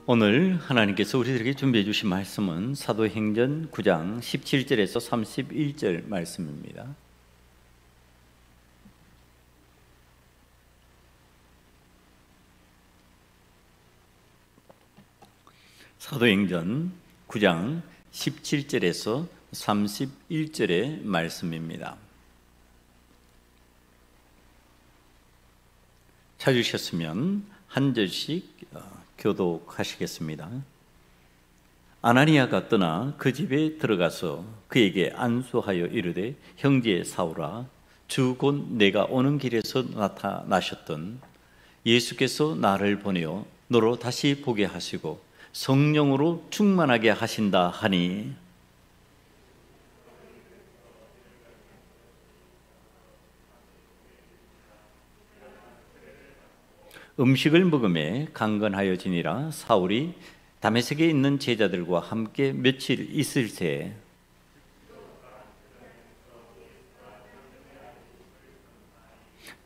오늘 하나님께서 우리들에게 준비해 주신 말씀은 사도행전 9장 17절에서 31절 말씀입니다. 사도행전 9장 17절에서 31절의 말씀입니다. 찾으셨으면 한 절씩 교독하시겠습니다. 아나니아가 떠나 그 집에 들어가서 그에게 안수하여 이르되, 형제 사울아, 주 곧 내가 오는 길에서 나타나셨던 예수께서 나를 보내어 너로 다시 보게 하시고 성령으로 충만하게 하신다 하니, 음식을 먹음에 강건하여지니라. 사울이 다메섹에 있는 제자들과 함께 며칠 있을 때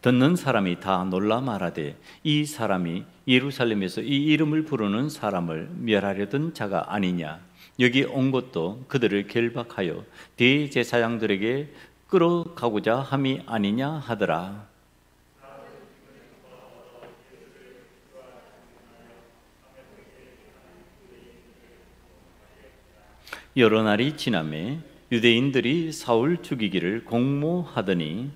듣는 사람이 다 놀라 말하되, 이 사람이 예루살렘에서 이 이름을 부르는 사람을 멸하려던 자가 아니냐. 여기 온 것도 그들을 결박하여 대제사장들에게 끌어가고자 함이 아니냐 하더라. 여러 날이 지나매 유대인들이 사울 죽이기를 공모하더니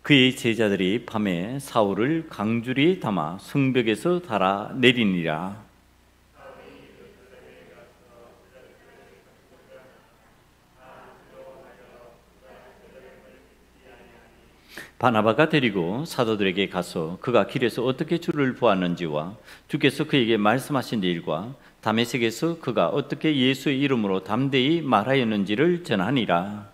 그의 제자들이 밤에 사울을 강주리에 담아 성벽에서 달아 내리니라. 바나바가 데리고 사도들에게 가서 그가 길에서 어떻게 주를 보았는지와 주께서 그에게 말씀하신 일과 다메섹에서 그가 어떻게 예수의 이름으로 담대히 말하였는지를 전하니라.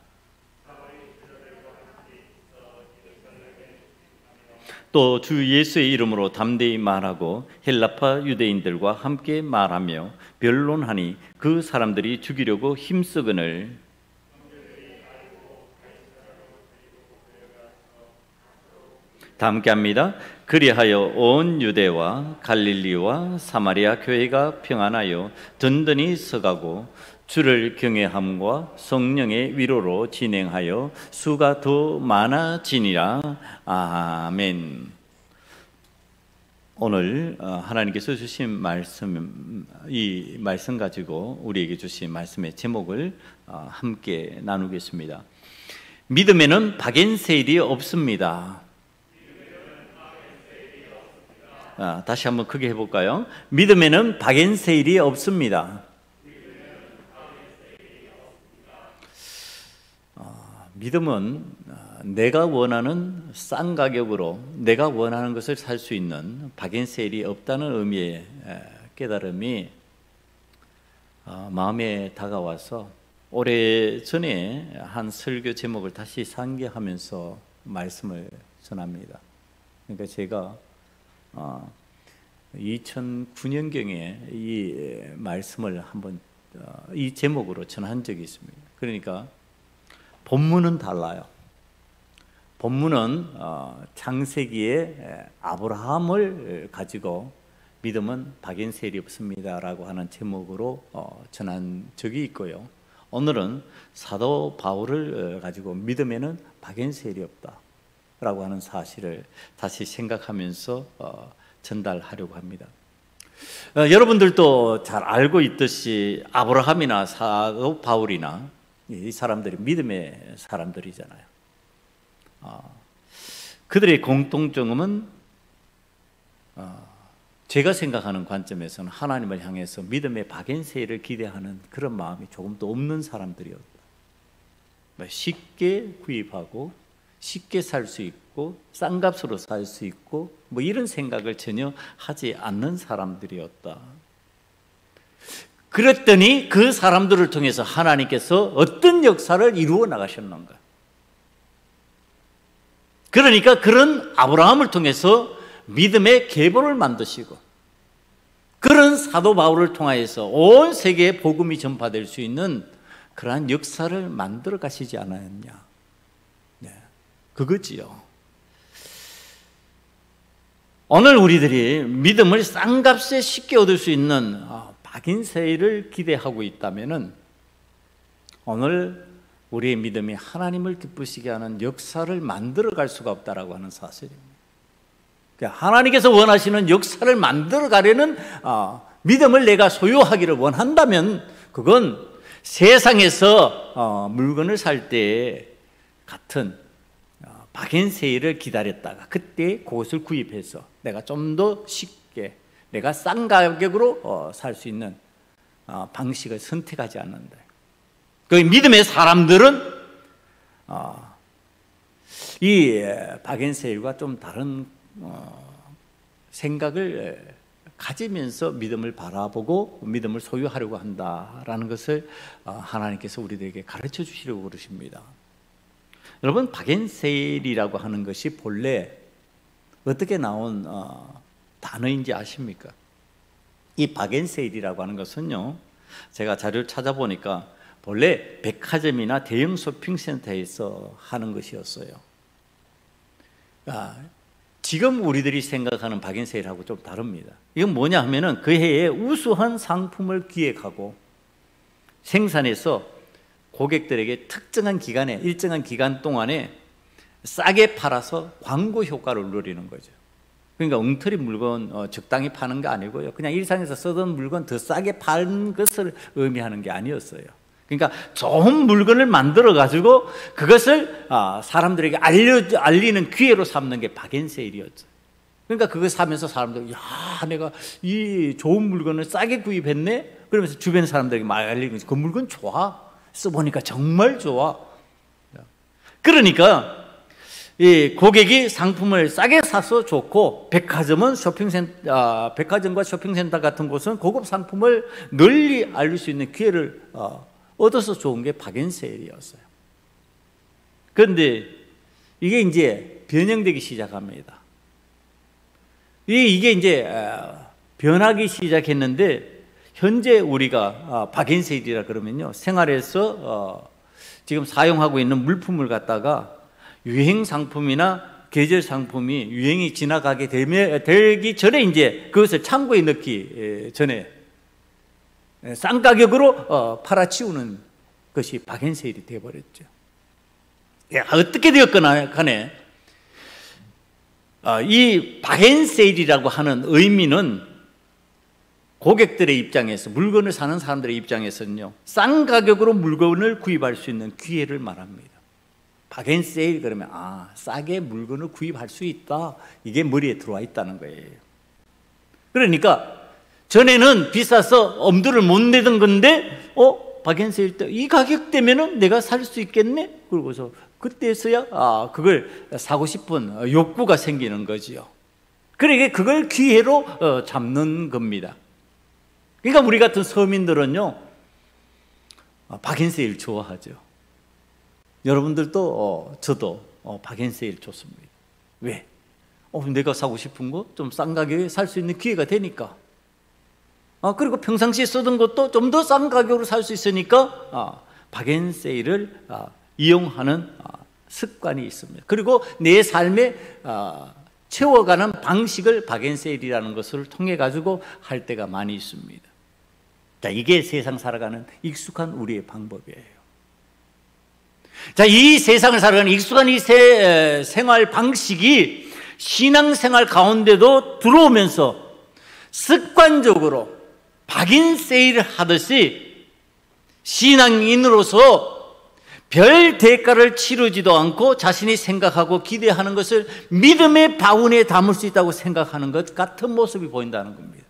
또 주 예수의 이름으로 담대히 말하고 헬라파 유대인들과 함께 말하며 변론하니 그 사람들이 죽이려고 힘쓰거늘 다 함께합니다. 그리하여 온 유대와 갈릴리와 사마리아 교회가 평안하여 든든히 서가고 주를 경외함과 성령의 위로로 진행하여 수가 더 많아지니라. 아멘. 오늘 하나님께서 주신 말씀, 이 말씀 가지고 우리에게 주신 말씀의 제목을 함께 나누겠습니다. 믿음에는 박앤세일이 없습니다. 다시 한번 크게 해볼까요? 믿음에는 박앤세일이 없습니다. 믿음은 내가 원하는 싼 가격으로 내가 원하는 것을 살 수 있는 박앤세일이 없다는 의미의 깨달음이 마음에 다가와서 오래전에 한 설교 제목을 다시 상기하면서 말씀을 전합니다. 그러니까 제가 2009년경에 이 말씀을 한번 이 제목으로 전한 적이 있습니다. 그러니까 본문은 달라요. 본문은 창세기의 아브라함을 가지고 믿음은 박앤세일이 없습니다라고 하는 제목으로 전한 적이 있고요. 오늘은 사도 바울을 가지고 믿음에는 박앤세일이 없다 라고 하는 사실을 다시 생각하면서 전달하려고 합니다. 여러분들도 잘 알고 있듯이 아브라함이나 사도 바울이나 이 사람들이 믿음의 사람들이잖아요. 그들의 공통점은 제가 생각하는 관점에서는 하나님을 향해서 믿음의 박앤세일을 기대하는 그런 마음이 조금도 없는 사람들이었다. 쉽게 구입하고 쉽게 살 수 있고 싼 값으로 살 수 있고 뭐 이런 생각을 전혀 하지 않는 사람들이었다. 그랬더니 그 사람들을 통해서 하나님께서 어떤 역사를 이루어 나가셨는가. 그러니까 그런 아브라함을 통해서 믿음의 계보를 만드시고 그런 사도 바울을 통하여서 온 세계에 복음이 전파될 수 있는 그러한 역사를 만들어 가시지 않았냐. 네. 그거지요. 오늘 우리들이 믿음을 싼값에 쉽게 얻을 수 있는 박인세일을 기대하고 있다면은 오늘 우리의 믿음이 하나님을 기쁘시게 하는 역사를 만들어갈 수가 없다라고 하는 사실입니다. 하나님께서 원하시는 역사를 만들어가려는 믿음을 내가 소유하기를 원한다면 그건 세상에서 물건을 살 때 같은 박앤세일을 기다렸다가 그때 그것을 구입해서 내가 좀 더 쉽게 내가 싼 가격으로 살 수 있는 방식을 선택하지 않는다. 그 믿음의 사람들은 이 박앤세일과 좀 다른 생각을 가지면서 믿음을 바라보고 믿음을 소유하려고 한다라는 것을 하나님께서 우리들에게 가르쳐 주시려고 그러십니다. 여러분, 박앤세일이라고 하는 것이 본래 어떻게 나온 단어인지 아십니까? 이 박앤세일이라고 하는 것은요, 제가 자료를 찾아보니까 본래 백화점이나 대형 쇼핑센터에서 하는 것이었어요. 지금 우리들이 생각하는 박앤세일하고 좀 다릅니다. 이건 뭐냐 하면은 그 해에 우수한 상품을 기획하고 생산해서 고객들에게 특정한 기간에, 일정한 기간 동안에 싸게 팔아서 광고 효과를 누리는 거죠. 그러니까 엉터리 물건 적당히 파는 게 아니고요, 그냥 일상에서 쓰던 물건 더 싸게 파는 것을 의미하는 게 아니었어요. 그러니까 좋은 물건을 만들어 가지고 그것을 사람들에게 알리는 기회로 삼는 게 박앤세일이었죠. 그러니까 그거 사면서 사람들이, 야, 내가 이 좋은 물건을 싸게 구입했네? 그러면서 주변 사람들에게 막 알리는 거지. 그 물건 좋아. 써보니까 정말 좋아. 그러니까 이 고객이 상품을 싸게 사서 좋고, 백화점과 쇼핑센터 같은 곳은 고급 상품을 널리 알릴 수 있는 기회를 얻어서 좋은 게 박앤세일이었어요. 그런데 이게 이제 변형되기 시작합니다. 이게 이제 변하기 시작했는데, 현재 우리가 박앤세일이라 그러면요, 생활에서 지금 사용하고 있는 물품을 갖다가 유행 상품이나 계절 상품이 유행이 지나가게 되기 전에 이제 그것을 창고에 넣기 전에 싼 가격으로 팔아치우는 것이 박앤세일이 되어버렸죠. 어떻게 되었거나 간에 이 박앤세일이라고 하는 의미는 고객들의 입장에서, 물건을 사는 사람들의 입장에서는요, 싼 가격으로 물건을 구입할 수 있는 기회를 말합니다. 박앤세일 그러면 싸게 물건을 구입할 수 있다, 이게 머리에 들어와 있다는 거예요. 그러니까 전에는 비싸서 엄두를 못 내던 건데 박앤세일 때 이 가격대면은 내가 살 수 있겠네? 그러고서 그때서야 그걸 사고 싶은 욕구가 생기는 거지요. 그러니까 그걸 기회로 잡는 겁니다. 그러니까 우리 같은 서민들은요, 박앤세일 좋아하죠. 여러분들도 저도 박앤세일 좋습니다. 왜? 내가 사고 싶은 거 좀 싼 가격에 살 수 있는 기회가 되니까. 그리고 평상시에 쓰던 것도 좀 더 싼 가격으로 살 수 있으니까 박앤세일을 이용하는 습관이 있습니다. 그리고 내 삶에 채워가는 방식을 박앤세일이라는 것을 통해 가지고 할 때가 많이 있습니다. 자, 이게 세상 살아가는 익숙한 우리의 방법이에요. 자, 이 세상을 살아가는 익숙한 이 생활 방식이 신앙생활 가운데도 들어오면서 습관적으로 박앤세일을 하듯이 신앙인으로서 별 대가를 치르지도 않고 자신이 생각하고 기대하는 것을 믿음의 바구니에 담을 수 있다고 생각하는 것 같은 모습이 보인다는 겁니다.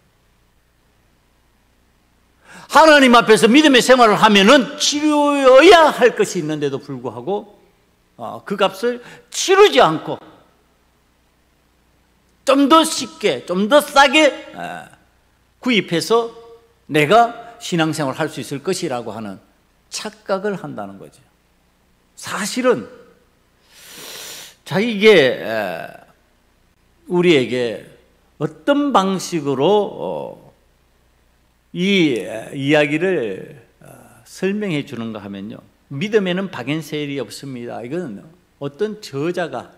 하나님 앞에서 믿음의 생활을 하면은 치루어야 할 것이 있는데도 불구하고 그 값을 치르지 않고 좀 더 쉽게, 좀 더 싸게 구입해서 내가 신앙생활을 할 수 있을 것이라고 하는 착각을 한다는 거죠. 사실은 이게 우리에게 어떤 방식으로 이 이야기를 설명해 주는가 하면요, 믿음에는 박앤세일이 없습니다. 이건 어떤 저자가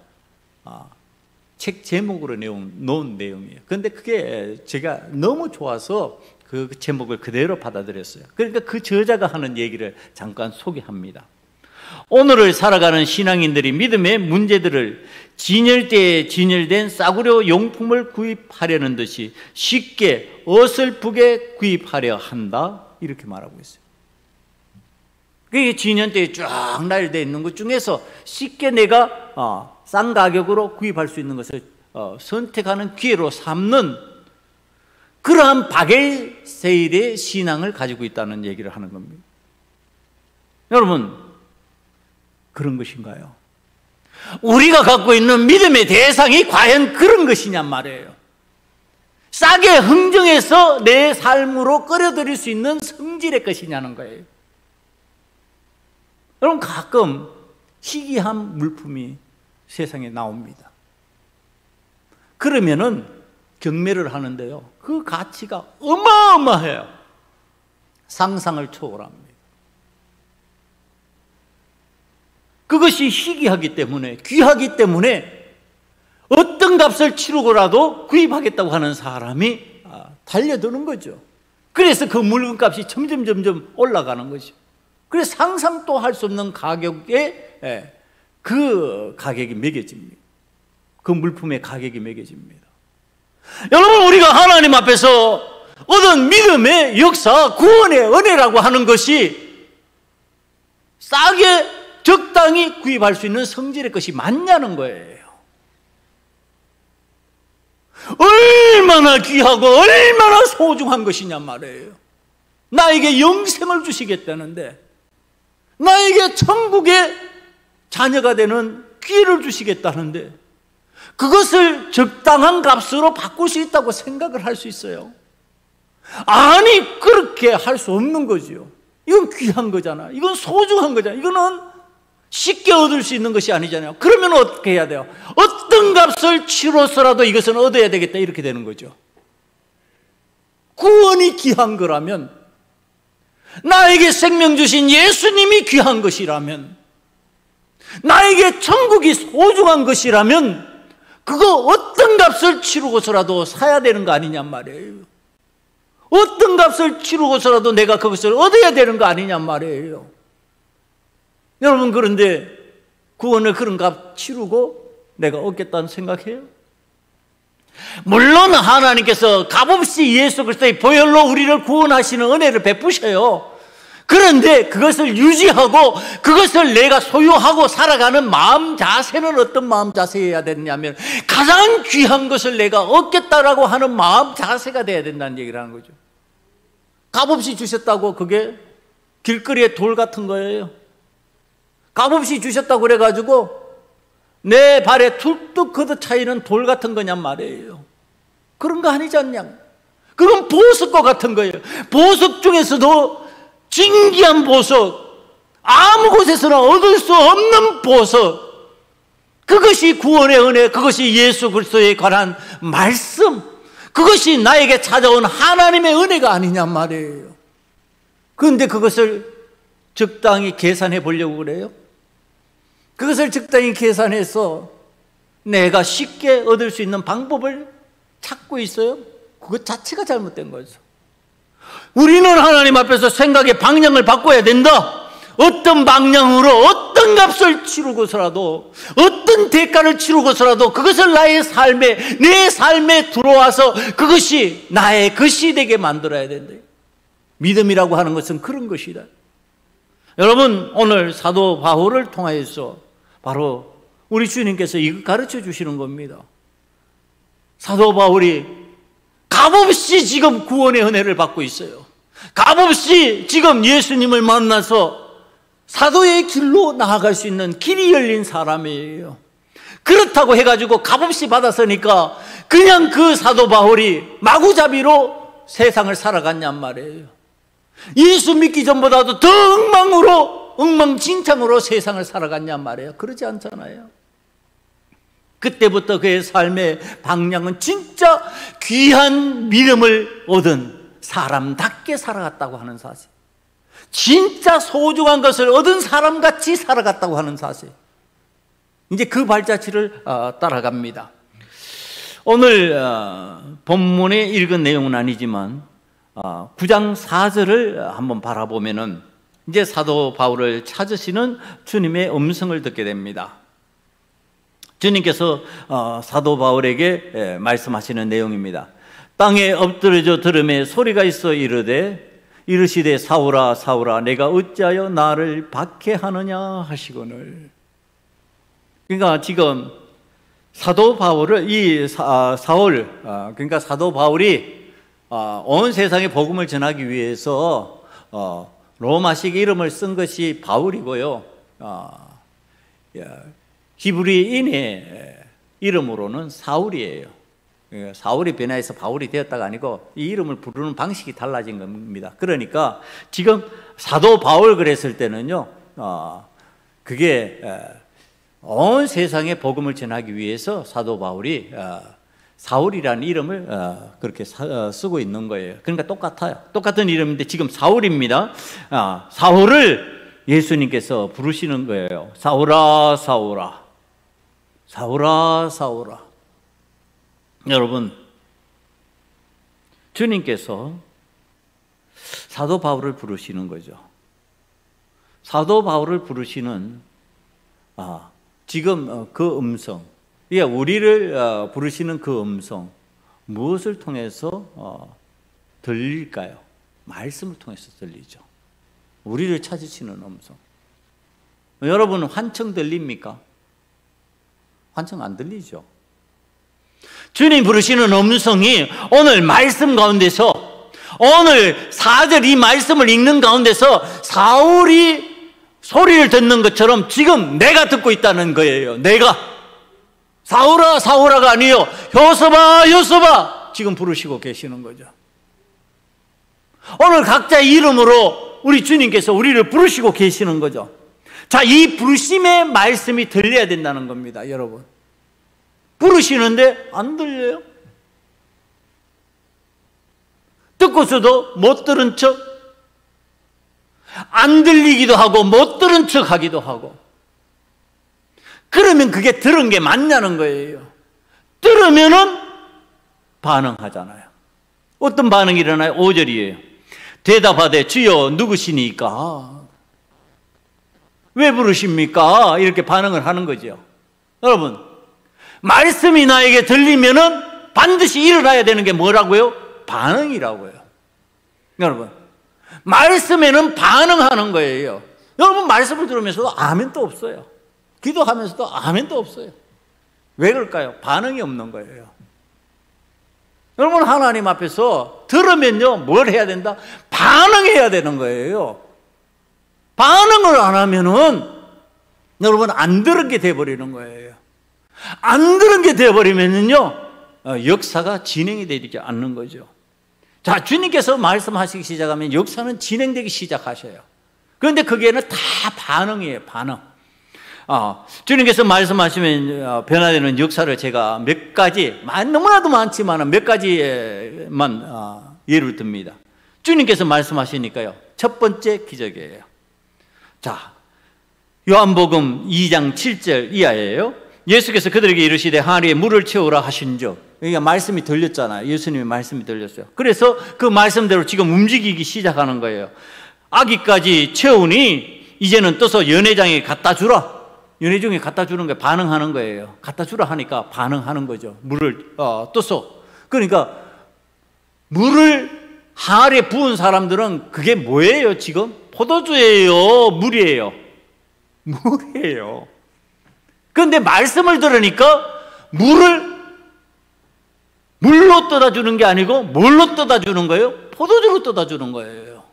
책 제목으로 놓은 내용이에요. 그런데 그게 제가 너무 좋아서 그 제목을 그대로 받아들였어요. 그러니까 그 저자가 하는 얘기를 잠깐 소개합니다. 오늘을 살아가는 신앙인들이 믿음의 문제들을 진열대에 진열된 싸구려 용품을 구입하려는 듯이 쉽게 어설프게 구입하려 한다, 이렇게 말하고 있어요. 그게 진열대에 쫙 나열되어 있는 것 중에서 쉽게 내가 싼 가격으로 구입할 수 있는 것을 선택하는 기회로 삼는 그러한 바겔 세일의 신앙을 가지고 있다는 얘기를 하는 겁니다. 여러분, 그런 것인가요? 우리가 갖고 있는 믿음의 대상이 과연 그런 것이냔 말이에요. 싸게 흥정해서 내 삶으로 끌어들일 수 있는 성질의 것이냐는 거예요. 여러분, 가끔 희귀한 물품이 세상에 나옵니다. 그러면은 경매를 하는데요, 그 가치가 어마어마해요. 상상을 초월합니다. 그것이 희귀하기 때문에, 귀하기 때문에 어떤 값을 치르고라도 구입하겠다고 하는 사람이 달려드는 거죠. 그래서 그 물건값이 점점 올라가는 거죠. 그래서 상상도 할 수 없는 가격에 그 가격이 매겨집니다. 그 물품의 가격이 매겨집니다. 여러분, 우리가 하나님 앞에서 얻은 믿음의 역사, 구원의 은혜라고 하는 것이 싸게 적당히 구입할 수 있는 성질의 것이 맞냐는 거예요. 얼마나 귀하고 얼마나 소중한 것이냔 말이에요. 나에게 영생을 주시겠다는데, 나에게 천국의 자녀가 되는 기회를 주시겠다는데, 그것을 적당한 값으로 바꿀 수 있다고 생각을 할 수 있어요? 아니, 그렇게 할 수 없는 거죠. 이건 귀한 거잖아. 이건 소중한 거잖아. 이거는 쉽게 얻을 수 있는 것이 아니잖아요. 그러면 어떻게 해야 돼요? 어떤 값을 치러서라도 이것은 얻어야 되겠다, 이렇게 되는 거죠. 구원이 귀한 거라면, 나에게 생명 주신 예수님이 귀한 것이라면, 나에게 천국이 소중한 것이라면, 그거 어떤 값을 치르고서라도 사야 되는 거 아니냔 말이에요. 어떤 값을 치르고서라도 내가 그것을 얻어야 되는 거 아니냔 말이에요. 여러분, 그런데 구원을 그런 값 치르고 내가 얻겠다는 생각해요? 물론 하나님께서 값없이 예수 그리스도의 보혈로 우리를 구원하시는 은혜를 베푸셔요. 그런데 그것을 유지하고 그것을 내가 소유하고 살아가는 마음 자세는 어떤 마음 자세여야 되느냐면, 가장 귀한 것을 내가 얻겠다라고 하는 마음 자세가 돼야 된다는 얘기를 하는 거죠. 값없이 주셨다고 그게 길거리에 돌 같은 거예요. 값없이 주셨다고 그래가지고 내 발에 툭툭 걷어차이는 돌 같은 거냔 말이에요. 그런 거 아니지 않냐. 그건 보석과 같은 거예요. 보석 중에서도 진귀한 보석, 아무 곳에서나 얻을 수 없는 보석, 그것이 구원의 은혜, 그것이 예수 그리스도에 관한 말씀, 그것이 나에게 찾아온 하나님의 은혜가 아니냔 말이에요. 그런데 그것을 적당히 계산해 보려고 그래요? 그것을 적당히 계산해서 내가 쉽게 얻을 수 있는 방법을 찾고 있어요? 그것 자체가 잘못된 거죠. 우리는 하나님 앞에서 생각의 방향을 바꿔야 된다. 어떤 방향으로 어떤 값을 치르고서라도, 어떤 대가를 치르고서라도 그것을 나의 삶에, 내 삶에 들어와서 그것이 나의 것이 되게 만들어야 된다. 믿음이라고 하는 것은 그런 것이다. 여러분, 오늘 사도 바울을 통하여서 바로 우리 주님께서 이거 가르쳐 주시는 겁니다. 사도 바울이 값없이 지금 구원의 은혜를 받고 있어요. 값없이 지금 예수님을 만나서 사도의 길로 나아갈 수 있는 길이 열린 사람이에요. 그렇다고 해가지고 값없이 받았으니까 그냥 그 사도 바울이 마구잡이로 세상을 살아갔냔 말이에요. 예수 믿기 전보다도 더 엉망진창으로 세상을 살아갔냔 말이에요. 그러지 않잖아요. 그때부터 그의 삶의 방향은 진짜 귀한 믿음을 얻은 사람답게 살아갔다고 하는 사실, 진짜 소중한 것을 얻은 사람같이 살아갔다고 하는 사실, 이제 그 발자취를 따라갑니다. 오늘 본문에 읽은 내용은 아니지만 9장 4절을 한번 바라보면은 이제 사도 바울을 찾으시는 주님의 음성을 듣게 됩니다. 주님께서 사도 바울에게 말씀하시는 내용입니다. 땅에 엎드려져 들음에 소리가 있어 이르시되 사울아 사울아 내가 어찌하여 나를 박해하느냐 하시거늘. 그러니까 지금 사도 바울을 그러니까 사도 바울이 온 세상에 복음을 전하기 위해서 로마식 이름을 쓴 것이 바울이고요. 히브리인의 이름으로는 사울이에요. 사울이 변화해서 바울이 되었다가 아니고 이 이름을 부르는 방식이 달라진 겁니다. 그러니까 지금 사도 바울 그랬을 때는요, 그게 온 세상에 복음을 전하기 위해서 사도 바울이 사울이라는 이름을 그렇게 쓰고 있는 거예요. 그러니까 똑같아요. 똑같은 이름인데 지금 사울입니다. 사울을 예수님께서 부르시는 거예요. 사울아 사울아 사울아 사울아. 여러분, 주님께서 사도 바울을 부르시는 거죠. 사도 바울을 부르시는 지금 그 음성, 우리를 부르시는 그 음성, 무엇을 통해서 들릴까요? 말씀을 통해서 들리죠. 우리를 찾으시는 음성. 여러분은 환청 들립니까? 환청 안 들리죠. 주님 부르시는 음성이 오늘 말씀 가운데서, 오늘 4절 이 말씀을 읽는 가운데서 사울이 소리를 듣는 것처럼 지금 내가 듣고 있다는 거예요. 내가 사울아 사울아가 아니요 요셉아 요셉아 지금 부르시고 계시는 거죠. 오늘 각자 이름으로 우리 주님께서 우리를 부르시고 계시는 거죠. 자, 이 부르심의 말씀이 들려야 된다는 겁니다. 여러분, 부르시는데 안 들려요? 듣고서도 못 들은 척, 안 들리기도 하고 못 들은 척 하기도 하고. 그러면 그게 들은 게 맞냐는 거예요. 들으면은 반응하잖아요. 어떤 반응이 일어나요? 5절이에요. 대답하되 주여 누구시니까? 왜 부르십니까? 이렇게 반응을 하는 거죠. 여러분, 말씀이 나에게 들리면은 반드시 일어나야 되는 게 뭐라고요? 반응이라고요. 여러분, 말씀에는 반응하는 거예요. 여러분, 말씀을 들으면서도 아멘도 없어요. 기도하면서도 아멘도 없어요. 왜 그럴까요? 반응이 없는 거예요. 여러분, 하나님 앞에서 들으면요, 뭘 해야 된다? 반응해야 되는 거예요. 반응을 안 하면은 여러분 안 들은 게 돼버리는 거예요. 안 들은 게 돼버리면은요, 역사가 진행이 되지 않는 거죠. 자, 주님께서 말씀하시기 시작하면 역사는 진행되기 시작하셔요. 그런데 거기에는 다 반응이에요. 반응. 주님께서 말씀하시면 변화되는 역사를 제가 몇 가지, 너무나도 많지만 몇 가지만 예를 듭니다. 주님께서 말씀하시니까요, 첫 번째 기적이에요. 자, 요한복음 2장 7절 이하예요. 예수께서 그들에게 이르시되 하루에 물을 채우라 하신즉, 그러니까 말씀이 들렸잖아요. 예수님의 말씀이 들렸어요. 그래서 그 말씀대로 지금 움직이기 시작하는 거예요. 아기까지 채우니 이제는 떠서 연회장에 갖다 주라. 연회장에 갖다 주는 거에 반응하는 거예요. 갖다 주라 하니까 반응하는 거죠. 물을 떠서. 그러니까 물을 하알에 부은 사람들은 그게 뭐예요? 지금 포도주예요? 물이에요? 물이에요. 그런데 말씀을 들으니까 물로 떠다 주는 게 아니고 뭘로 떠다 주는 거예요? 포도주로 떠다 주는 거예요.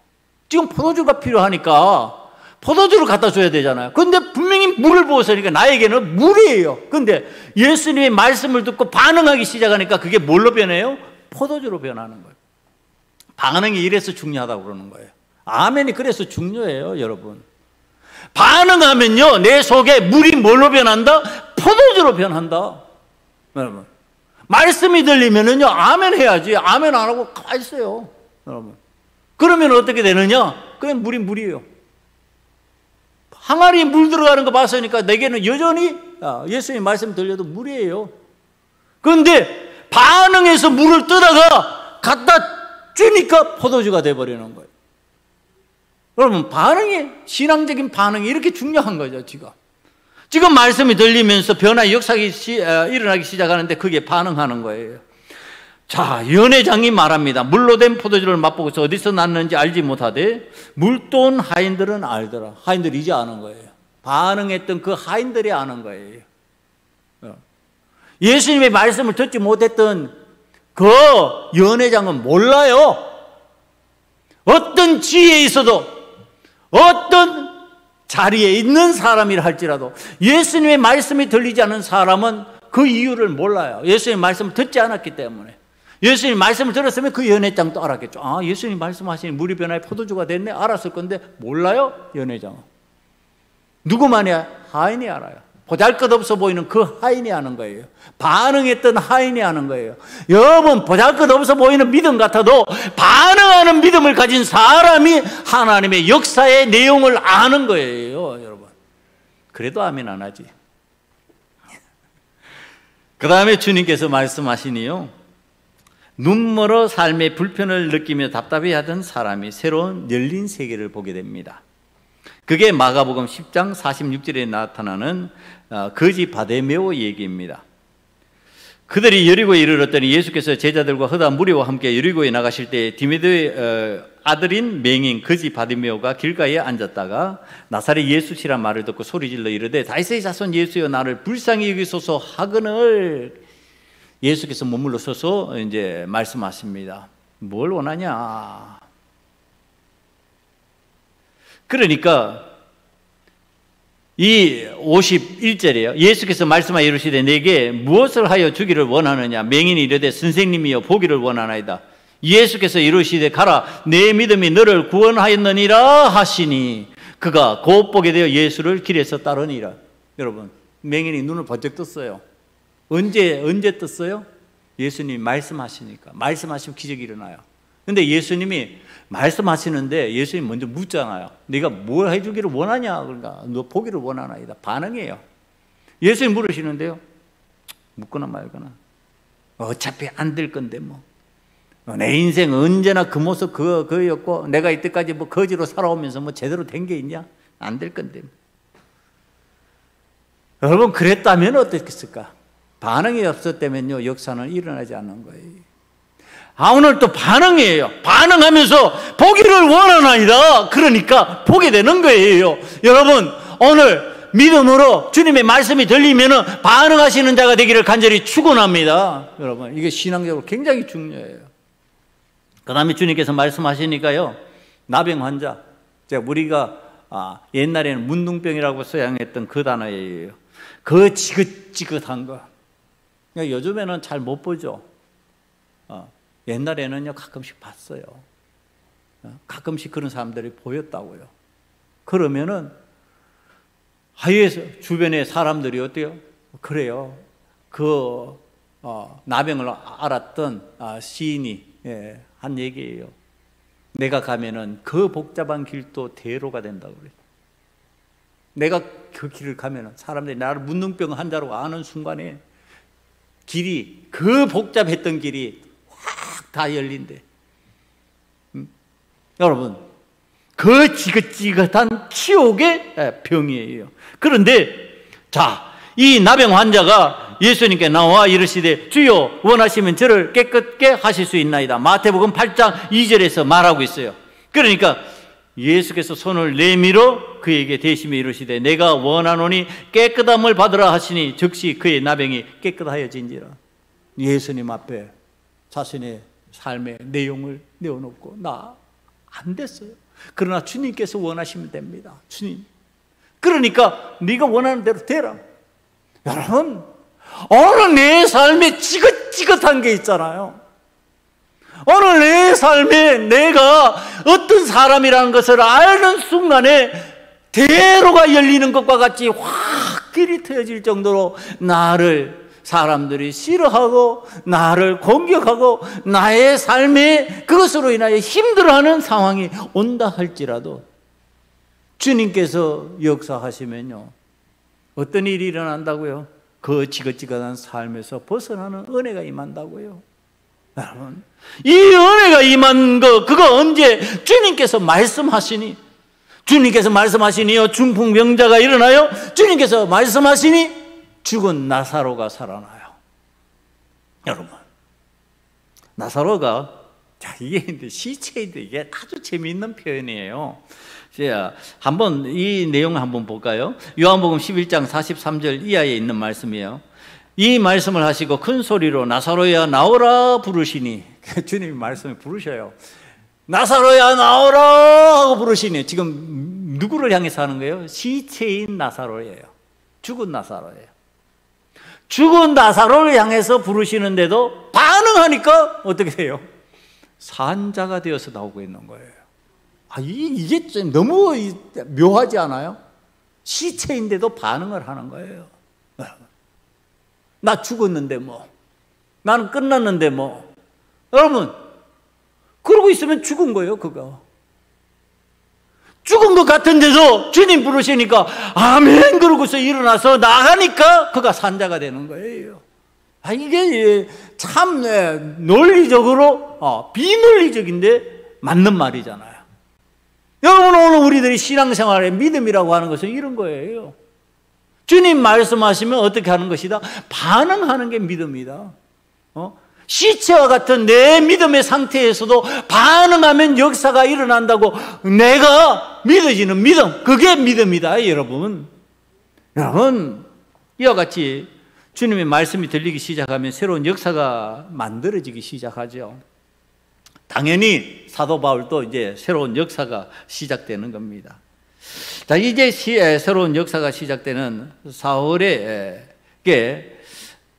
지금 포도주가 필요하니까 포도주를 갖다 줘야 되잖아요. 그런데 분명히 물을 부었으니까 나에게는 물이에요. 그런데 예수님의 말씀을 듣고 반응하기 시작하니까 그게 뭘로 변해요? 포도주로 변하는 거예요. 반응이 이래서 중요하다고 그러는 거예요. 아멘이 그래서 중요해요, 여러분. 반응하면요, 내 속에 물이 뭘로 변한다? 포도주로 변한다. 여러분, 말씀이 들리면은요, 아멘 해야지. 아멘 안 하고 가만히 있어요, 여러분. 그러면 어떻게 되느냐? 그냥 물이에요. 항아리에 물 들어가는 거 봤으니까 내게는 여전히 예수님 말씀 들려도 물이에요. 그런데 반응해서 물을 뜨다가 갖다 주니까 포도주가 돼버리는 거예요. 여러분, 신앙적인 반응이 이렇게 중요한 거죠. 지금 말씀이 들리면서 변화의 역사가 일어나기 시작하는데 그게 반응하는 거예요. 자, 연회장이 말합니다. 물로 된 포도주를 맛보고서 어디서 났는지 알지 못하되 물돈 하인들은 알더라. 하인들이 이제 아는 거예요. 반응했던 그 하인들이 아는 거예요. 예수님의 말씀을 듣지 못했던 그 연회장은 몰라요. 어떤 지혜에 있어도 어떤 자리에 있는 사람이라 할지라도 예수님의 말씀이 들리지 않은 사람은 그 이유를 몰라요. 예수님의 말씀을 듣지 않았기 때문에. 예수님 말씀을 들었으면 그 연회장도 알았겠죠. 아, 예수님 말씀하시니 물이 변화에 포도주가 됐네. 알았을 건데 몰라요, 연회장은. 누구만이 하인이 알아요. 보잘것없어 보이는 그 하인이 아는 거예요. 반응했던 하인이 아는 거예요. 여러분, 보잘것없어 보이는 믿음 같아도 반응하는 믿음을 가진 사람이 하나님의 역사의 내용을 아는 거예요, 여러분. 그래도 아멘 안 하지. 그 다음에 주님께서 말씀하시니요, 눈멀어 삶의 불편을 느끼며 답답해하던 사람이 새로운 열린 세계를 보게 됩니다. 그게 마가복음 10장 46절에 나타나는 거지 바데메오 얘기입니다. 그들이 여리고에 이르렀더니 예수께서 제자들과 허다 무리와 함께 여리고에 나가실 때 디메드의 아들인 맹인 거지 바데메오가 길가에 앉았다가 나사렛 예수시란 말을 듣고 소리질러 이르되 다윗의 자손 예수여 나를 불쌍히 여기소서 하거늘 예수께서 머물러 서서 이제 말씀하십니다. 뭘 원하냐? 그러니까 이 51절이에요. 예수께서 말씀하여 이르시되 내게 무엇을 하여 주기를 원하느냐? 맹인이 이르되 선생님이여 보기를 원하나이다. 예수께서 이르시되 가라 내 믿음이 너를 구원하였느니라 하시니 그가 곧 보게 되어 예수를 길에서 따르니라. 여러분, 맹인이 눈을 번쩍 떴어요. 언제 떴어요? 예수님이 말씀하시니까. 말씀하시면 기적이 일어나요. 근데 예수님이 말씀하시는데 예수님이 먼저 묻잖아요. 네가 뭘 해주기를 원하냐? 그러니까 너 보기를 원하나이다. 반응이에요. 예수님이 물으시는데요, 묻거나 말거나 어차피 안 될 건데 뭐 내 인생 언제나 그 모습 그였고 내가 이때까지 뭐 거지로 살아오면서 뭐 제대로 된 게 있냐? 안 될 건데. 여러분, 그랬다면 어떻겠을까? 반응이 없었다면요, 역사는 일어나지 않는 거예요. 오늘 또 반응이에요. 반응하면서 보기를 원하나이다. 그러니까 보게 되는 거예요. 여러분, 오늘 믿음으로 주님의 말씀이 들리면 반응하시는 자가 되기를 간절히 축원합니다. 여러분, 이게 신앙적으로 굉장히 중요해요. 그 다음에 주님께서 말씀하시니까요, 나병 환자, 우리가 옛날에는 문둥병이라고 서양했던 그 단어예요. 그 지긋지긋한 거. 요즘에는 잘 못 보죠. 옛날에는요 가끔씩 봤어요. 가끔씩 그런 사람들이 보였다고요. 그러면은 하위에서 주변의 사람들이 어때요? 그래요. 그 나병을 알았던 시인이 한 얘기예요. 내가 가면은 그 복잡한 길도 대로가 된다고 그래요. 내가 그 길을 가면은 사람들이 나를 문둥병 환자로 아는 순간에 길이, 그 복잡했던 길이 확 다 열린대. 여러분, 그 지긋지긋한 치욕의 병이에요. 그런데 자, 이 나병 환자가 예수님께 나와 이르시되 주여 원하시면 저를 깨끗게 하실 수 있나이다. 마태복음 8장 2절에서 말하고 있어요. 그러니까 예수께서 손을 내밀어 그에게 대시며 이르시되 내가 원하노니 깨끗함을 받으라 하시니 즉시 그의 나병이 깨끗하여진지라. 예수님 앞에 자신의 삶의 내용을 내어놓고 나 안 됐어요. 그러나 주님께서 원하시면 됩니다. 주님. 그러니까 네가 원하는 대로 되라. 여러분, 오늘 내 삶에 지긋지긋한 게 있잖아요. 오늘 내 삶에 내가 어떤 사람이라는 것을 아는 순간에 대로가 열리는 것과 같이 확 길이 트여질 정도로 나를 사람들이 싫어하고 나를 공격하고 나의 삶에 그것으로 인하여 힘들어하는 상황이 온다 할지라도 주님께서 역사하시면요, 어떤 일이 일어난다고요? 그 지긋지긋한 삶에서 벗어나는 은혜가 임한다고요. 여러분, 이 은혜가 임한 그거 언제? 주님께서 말씀하시니, 주님께서 말씀하시니요, 중풍병자가 일어나요. 주님께서 말씀하시니 죽은 나사로가 살아나요. 여러분, 나사로가, 자, 이게 시체인데 이게 아주 재미있는 표현이에요. 자, 한번 이 내용을 한번 볼까요? 요한복음 11장 43절 이하에 있는 말씀이에요. 이 말씀을 하시고 큰 소리로 나사로야 나오라 부르시니, 주님이 말씀을 부르셔요. 나사로야 나오라 하고 부르시니, 지금 누구를 향해서 하는 거예요? 시체인 나사로예요. 죽은 나사로예요. 죽은 나사로를 향해서 부르시는데도 반응하니까 어떻게 돼요? 산자가 되어서 나오고 있는 거예요. 이게 너무 묘하지 않아요? 시체인데도 반응을 하는 거예요. 나 죽었는데 뭐, 나는 끝났는데 뭐. 여러분, 그러고 있으면 죽은 거예요, 그거. 죽은 것 같은데도 주님 부르시니까 아멘 그러고서 일어나서 나가니까 그가 산자가 되는 거예요. 이게 참 논리적으로 비논리적인데 맞는 말이잖아요. 여러분, 오늘 우리들이 신앙생활의 믿음이라고 하는 것은 이런 거예요. 주님 말씀하시면 어떻게 하는 것이다? 반응하는 게 믿음이다. 시체와 같은 내 믿음의 상태에서도 반응하면 역사가 일어난다고 내가 믿어지는 믿음, 그게 믿음이다, 여러분. 여러분, 이와 같이 주님의 말씀이 들리기 시작하면 새로운 역사가 만들어지기 시작하죠. 당연히 사도 바울도 이제 새로운 역사가 시작되는 겁니다. 자, 이제 새로운 역사가 시작되는 사울에게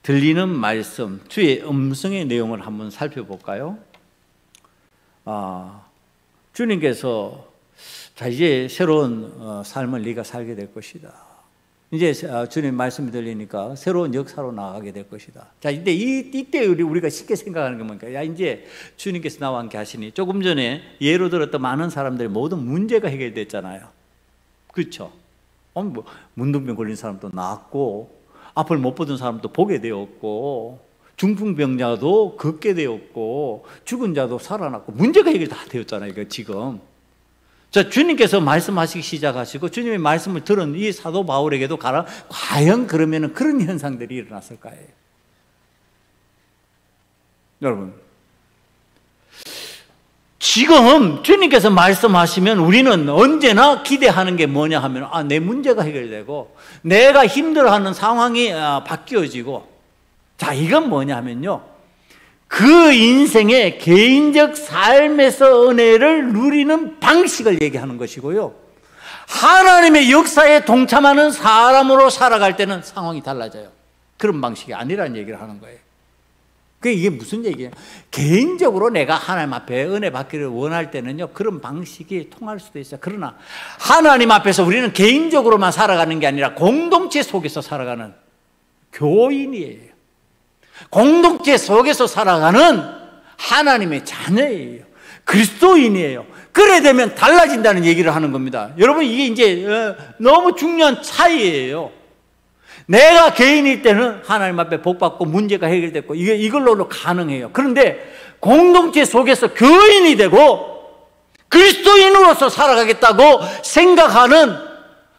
들리는 말씀, 주의 음성의 내용을 한번 살펴볼까요? 주님께서 자, 이제 새로운 삶을 네가 살게 될 것이다. 이제 주님 말씀이 들리니까 새로운 역사로 나가게 될 것이다. 자, 이때 우리가 쉽게 생각하는 게 뭔가? 야, 이제 주님께서 나와 함께 하시니, 조금 전에 예로 들었던 많은 사람들의 모든 문제가 해결됐잖아요. 그렇죠? 뭐 문둥병 걸린 사람도 나았고, 앞을 못 보던 사람도 보게 되었고, 중풍병자도 걷게 되었고, 죽은 자도 살아났고, 문제가 해결 다 되었잖아요, 이거 지금. 자, 주님께서 말씀하시기 시작하시고 주님의 말씀을 들은 이 사도 바울에게도 과연 그러면 그런 현상들이 일어났을까요? 여러분, 지금 주님께서 말씀하시면 우리는 언제나 기대하는 게 뭐냐 하면, 내 문제가 해결되고 내가 힘들어하는 상황이 바뀌어지고, 자, 이건 뭐냐 하면요, 그 인생의 개인적 삶에서 은혜를 누리는 방식을 얘기하는 것이고요, 하나님의 역사에 동참하는 사람으로 살아갈 때는 상황이 달라져요. 그런 방식이 아니라는 얘기를 하는 거예요. 이게 무슨 얘기예요? 개인적으로 내가 하나님 앞에 은혜 받기를 원할 때는요, 그런 방식이 통할 수도 있어요. 그러나 하나님 앞에서 우리는 개인적으로만 살아가는 게 아니라 공동체 속에서 살아가는 교인이에요. 공동체 속에서 살아가는 하나님의 자녀예요. 그리스도인이에요. 그래 되면 달라진다는 얘기를 하는 겁니다. 여러분, 이게 이제 너무 중요한 차이예요. 내가 개인일 때는 하나님 앞에 복받고 문제가 해결됐고 이걸로 가능해요. 그런데 공동체 속에서 교인이 되고 그리스도인으로서 살아가겠다고 생각하는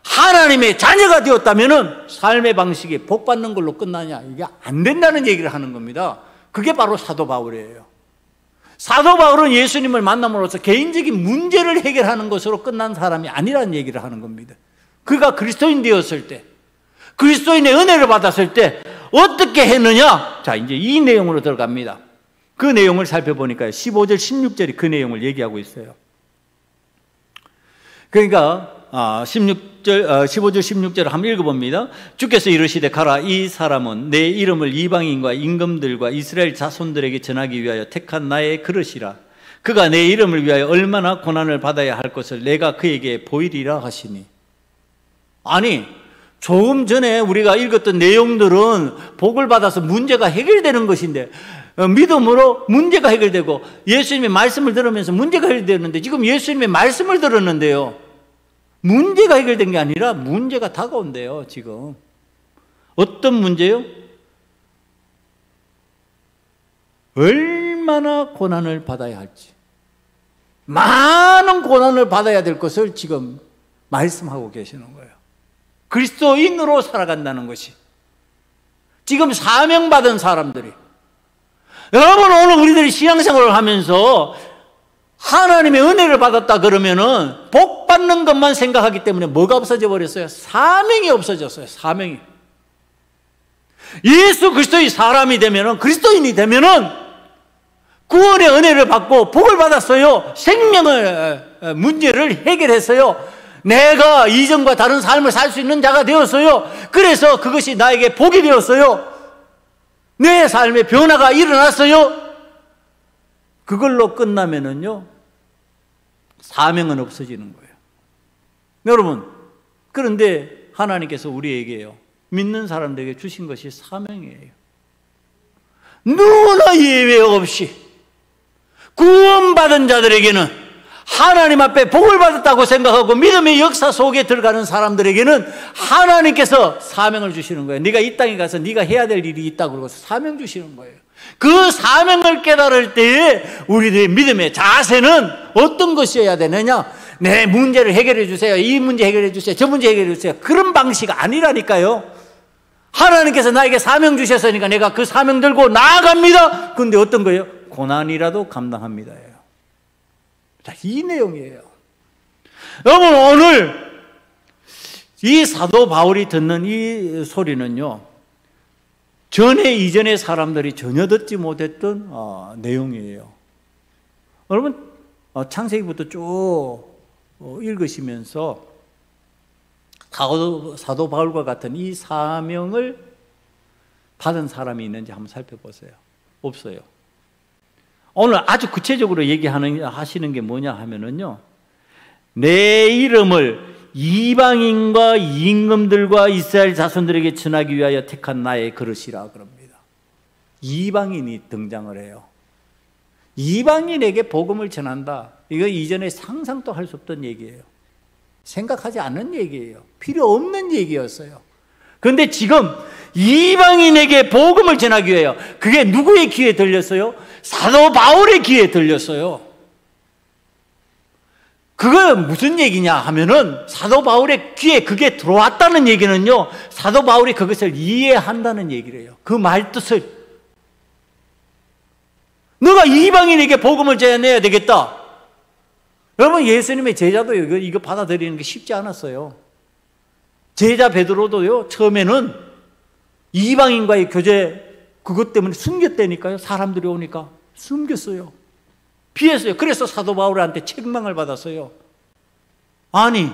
하나님의 자녀가 되었다면 삶의 방식이 복받는 걸로 끝나냐? 이게 안 된다는 얘기를 하는 겁니다. 그게 바로 사도 바울이에요. 사도 바울은 예수님을 만남으로써 개인적인 문제를 해결하는 것으로 끝난 사람이 아니라는 얘기를 하는 겁니다. 그가 그리스도인 되었을 때, 그리스도인의 은혜를 받았을 때 어떻게 했느냐? 자, 이제 이 내용으로 들어갑니다. 그 내용을 살펴보니까 15절, 16절이 그 내용을 얘기하고 있어요. 그러니까 15절, 16절을 한번 읽어봅니다. 주께서 이르시되 가라, 이 사람은 내 이름을 이방인과 임금들과 이스라엘 자손들에게 전하기 위하여 택한 나의 그릇이라. 그가 내 이름을 위하여 얼마나 고난을 받아야 할 것을 내가 그에게 보이리라 하시니. 아니, 조금 전에 우리가 읽었던 내용들은 복을 받아서 문제가 해결되는 것인데, 믿음으로 문제가 해결되고 예수님의 말씀을 들으면서 문제가 해결되는데, 지금 예수님의 말씀을 들었는데요, 문제가 해결된 게 아니라 문제가 다가온대요, 지금. 어떤 문제요? 얼마나 고난을 받아야 할지, 많은 고난을 받아야 될 것을 지금 말씀하고 계시는 거예요. 그리스도인으로 살아간다는 것이, 지금 사명받은 사람들이, 여러분 오늘 우리들이 신앙생활을 하면서 하나님의 은혜를 받았다 그러면은 복 받는 것만 생각하기 때문에 뭐가 없어져 버렸어요? 사명이 없어졌어요. 사명이. 예수 그리스도의 사람이 되면은, 그리스도인이 되면은 구원의 은혜를 받고 복을 받았어요. 생명의 문제를 해결했어요. 내가 이전과 다른 삶을 살 수 있는 자가 되었어요. 그래서 그것이 나에게 복이 되었어요. 내 삶에 변화가 일어났어요. 그걸로 끝나면은요, 사명은 없어지는 거예요. 여러분, 그런데 하나님께서 우리에게요, 믿는 사람들에게 주신 것이 사명이에요. 누구나 예외 없이 구원받은 자들에게는, 하나님 앞에 복을 받았다고 생각하고 믿음의 역사 속에 들어가는 사람들에게는 하나님께서 사명을 주시는 거예요. 네가 이 땅에 가서 네가 해야 될 일이 있다고 그러고 사명 주시는 거예요. 그 사명을 깨달을 때에 우리들의 믿음의 자세는 어떤 것이어야 되느냐? 내 문제를 해결해 주세요. 이 문제 해결해 주세요. 저 문제 해결해 주세요. 그런 방식 아니라니까요. 하나님께서 나에게 사명 주셨으니까 내가 그 사명 들고 나아갑니다. 그런데 어떤 거예요? 고난이라도 감당합니다. 자, 이 내용이에요. 여러분, 오늘 이 사도 바울이 듣는 이 소리는요, 이전의 사람들이 전혀 듣지 못했던 내용이에요. 여러분, 창세기부터 쭉 읽으시면서 사도 바울과 같은 이 사명을 받은 사람이 있는지 한번 살펴보세요. 없어요. 오늘 아주 구체적으로 하시는 게 뭐냐 하면은요, 내 이름을 이방인과 임금들과 이스라엘 자손들에게 전하기 위하여 택한 나의 그릇이라 그럽니다. 이방인이 등장을 해요. 이방인에게 복음을 전한다. 이거 이전에 상상도 할 수 없던 얘기예요. 생각하지 않는 얘기예요. 필요 없는 얘기였어요. 그런데 지금 이방인에게 복음을 전하기 위하여, 그게 누구의 귀에 들렸어요? 사도 바울의 귀에 들렸어요. 그건 무슨 얘기냐 하면은, 사도 바울의 귀에 그게 들어왔다는 얘기는요, 사도 바울이 그것을 이해한다는 얘기래요. 그 말뜻을. 너가 이방인에게 복음을 전해야 되겠다. 여러분, 예수님의 제자도 이거 받아들이는 게 쉽지 않았어요. 제자 베드로도요, 처음에는 이방인과의 교제, 그것 때문에 숨겼다니까요. 사람들이 오니까 숨겼어요. 피했어요. 그래서 사도 바울한테 책망을 받았어요. 아니,